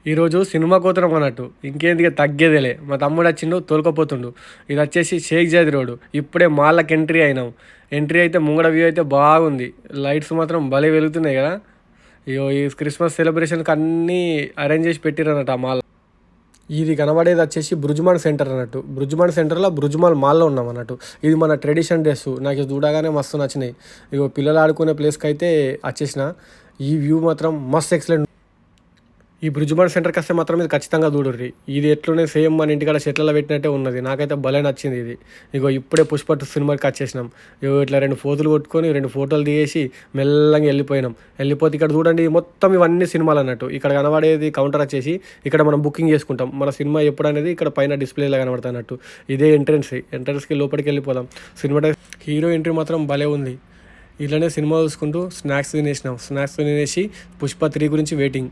ఈరోజు సినిమాకి పోతున్నాం అన్నట్టు. ఇంకేంది ఇక తగ్గేదేలే. మా తమ్ముడు వచ్చిండు తోలుకపోతుండు. ఇది వచ్చేసి షేక్ జాద్ రోడ్. ఇప్పుడే మాల్‌లోకి ఎంట్రీ అయినాం. ఎంట్రీ అయితే ముంగడ వ్యూ అయితే బాగుంది. లైట్స్ మాత్రం భలే వెలుగుతున్నాయి కదా! ఇగో ఈ క్రిస్మస్ సెలబ్రేషన్‌కి అన్నీ అరేంజ్ చేసి పెట్టిర్రన్నట్టు ఆ మాల్. ఇది కనబడేది వచ్చేసి బృజుమాన్ సెంటర్ అన్నట్టు. బృజుమాన్ సెంటర్‌లో బృజుమాల్ మాల్‌లో ఉన్నాం అన్నట్టు. ఇది మన ట్రెడిషన్ డ్రెస్సు. నాకు ఇది చూడగానే మస్తు నచ్చినాయి. ఇగో పిల్లలు ఆడుకునే ప్లేస్‌కైతే వచ్చేసిన. ఈ వ్యూ మాత్రం మస్త్ ఎక్సలెంట్. ఈ బ్రిడ్జ్‌మాన్ సెంటర్‌కి వస్తే మాత్రం ఇది ఖచ్చితంగా చూడుర్రి. ఇది ఎట్లునే సేమ్ మన ఇంటికాడ చెట్లలో పెట్టినట్టే ఉన్నది. నాకైతే భలే నచ్చింది ఇది. ఇగో ఇప్పుడే 'పుష్ప 2' సినిమాకి వచ్చేసినాం. ఇగో ఇట్లా 2 ఫోజులు కొట్టుకొని 2 ఫోటోలు దిగేసి మెల్లగా వెళ్ళిపోయినాం. వెళ్ళిపోతే ఇక్కడ చూడండి మొత్తం ఇవన్నీ సినిమాలు అన్నట్టు. ఇక్కడ కనబడేది కౌంటర్ వచ్చేసి ఇక్కడ మనం బుకింగ్ చేసుకుంటాం. మన సినిమా ఎప్పుడనేది ఇక్కడ పైన డిస్‌ప్లేలో కనబడుతున్నట్టు. ఇదే ఎంట్రన్స్. ఎంట్రన్స్‌కి లోపలికి వెళ్ళిపోదాం. సినిమా హీరో ఎంట్రీ మాత్రం భలే ఉంది. ఇట్లనే సినిమా చూసుకుంటూ స్నాక్స్ తినేసినాం. స్నాక్స్ తినేసి 'పుష్ప 3' గురించి వెయిటింగ్.